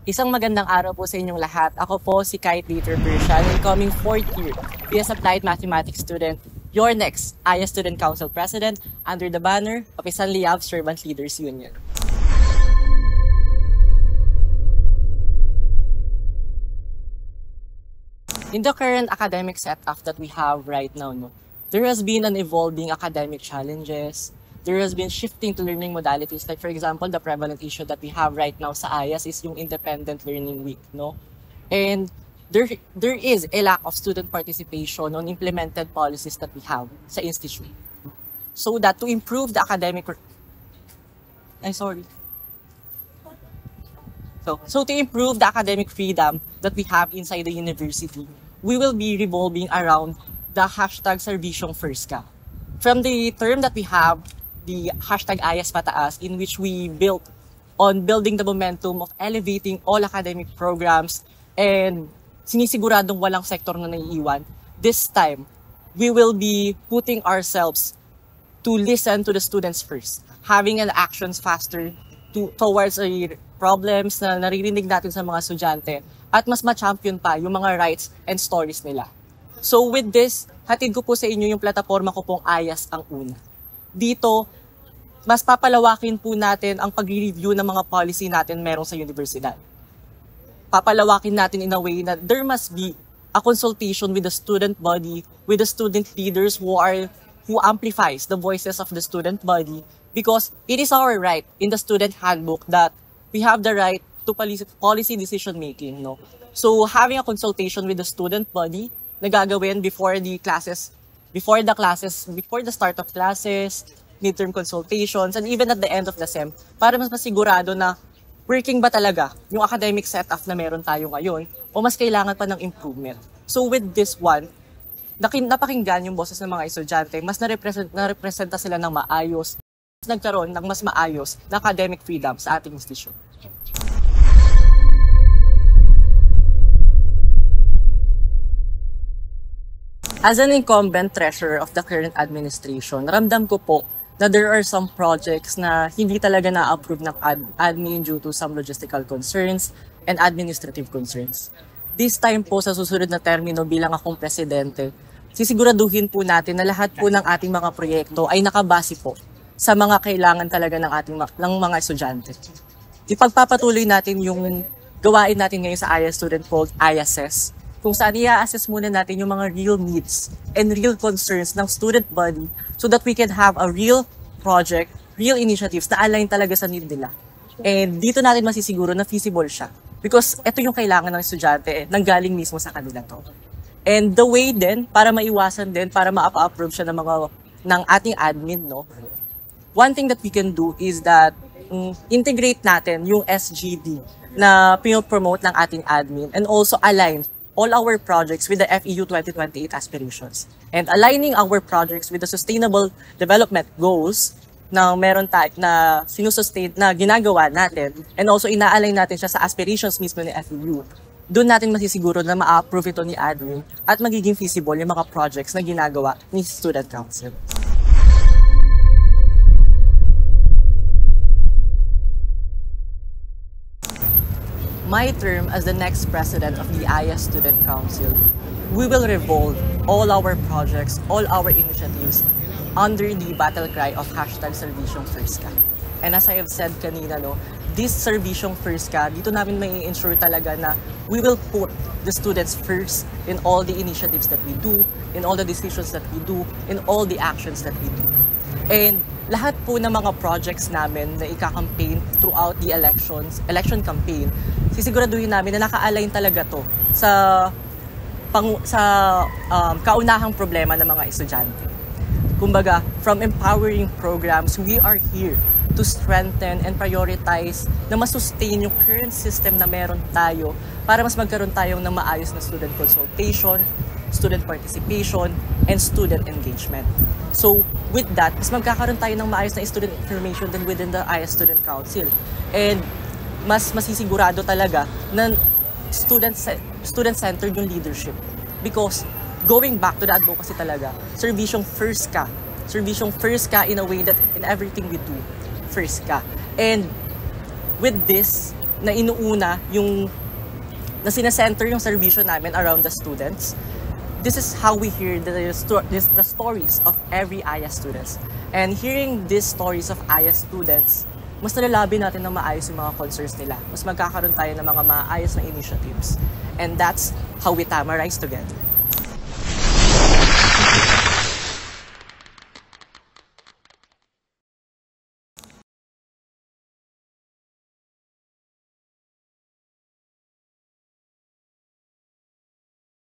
Isang magandang araw po sa inyong lahat. Ako po si Kite Dieter Bersian, incoming 4th year BS Applied Mathematics student, your next AYA Student Council President under the banner of Isanliab Servant Leaders Union. In the current academic setup that we have right now, there has been an evolving academic challenges. There has been shifting to learning modalities. Like for example, the prevalent issue that we have right now sa AYAS is yung Independent Learning Week, And there is a lack of student participation on implemented policies that we have sa institute. So that to improve the academic... So to improve the academic freedom that we have inside the university, we will be revolving around the hashtag Servisyong First Ka. From the term that we have, the hashtag AYAS Pataas, in which we built on building the momentum of elevating all academic programs and sinisiguradong walang sektor na naiiwan. This time, we will be putting ourselves to listen to the students first, having an actions faster towards problems na naririnig natin sa mga estudyante at mas ma-champion pa yung mga rights and stories nila. So with this, hatid ko po sa inyo yung plataforma ko pong AYAS ang una. Dito, mas papalawakin po natin ang pag-review ng mga policy natin meron sa universidad. Papalawakin natin in a way na there must be a consultation with the student body, with the student leaders who amplifies the voices of the student body, because it is our right in the student handbook that we have the right to policy decision making. So having a consultation with the student body na gagawin before the start of classes, midterm consultations, and even at the end of the SEM, para mas masigurado na working ba talaga yung academic setup na meron tayo ngayon o mas kailangan pa ng improvement. So with this one, napakinggan yung boses ng mga estudyante, mas narepresenta sila ng maayos, nagkaroon ng mas maayos na academic freedom sa ating institution. As an incumbent treasurer of the current administration, ramdam ko po na there are some projects na hindi talaga na-approve ng admin due to some logistical concerns and administrative concerns. This time po sa susunod na termino bilang akong presidente, sisiguraduhin po natin na lahat po ng ating mga proyekto ay nakabase po sa mga kailangan talaga ng mga estudyante. Ipagpapatuloy natin yung gawain natin ngayon sa AYAS student called AYASES, kung saan i-assess muna natin yung mga real needs and real concerns ng student body so that we can have a real project, real initiatives na align talaga sa need nila. And dito natin masisiguro na feasible siya because ito yung kailangan ng estudyante nanggaling mismo sa kanila to. And the way din, para maiwasan din, para ma-approve siya ng ating admin, one thing that we can do is that integrate natin yung SGD na pinopromote ng ating admin and also align all our projects with the FEU 2028 aspirations. And aligning our projects with the sustainable development goals na meron tayo na sinusustain na ginagawa natin and also ina-align natin siya sa aspirations mismo ni FEU. Doon natin masisiguro na ma-approve ito ni admin at magiging feasible yung mga projects na ginagawa ni Student Council. My term as the next president of the AYAS Student Council, we will revolve all our projects, all our initiatives under the battle cry of hashtag Servisyong First Ka. And as I have said kanina, this Servisyong First Ka, dito namin may ensure talaga na we will put the students first in all the initiatives that we do, in all the decisions that we do, in all the actions that we do. And lahat po ng mga projects namin na ika-campaign throughout the election campaign, sisiguraduhin namin na naka-align talaga to sa kaunahang problema ng mga estudyante. Kumbaga, from empowering programs, we are here to strengthen and prioritize na masustain yung current system na meron tayo para mas magkaroon tayo ng maayos na student consultation, student participation, and student engagement. So, with that, mas magkakaroon tayo ng maayos na student information din within the AYAS Student Council. And mas masisigurado talaga na student-centered yung leadership. Because going back to the advocacy talaga, Servisyong First Ka. Servisyong First Ka in a way that in everything we do, First Ka. And with this, na inuuna yung na sinacenter yung serbisyo namin around the students. This is how we hear the stories of every AYA students. And hearing these stories of AYA students, mas nalalabi natin na maayos yung mga concerns nila. Mas magkakaroon tayo ng mga maayos na initiatives. And that's how we Tamarize together.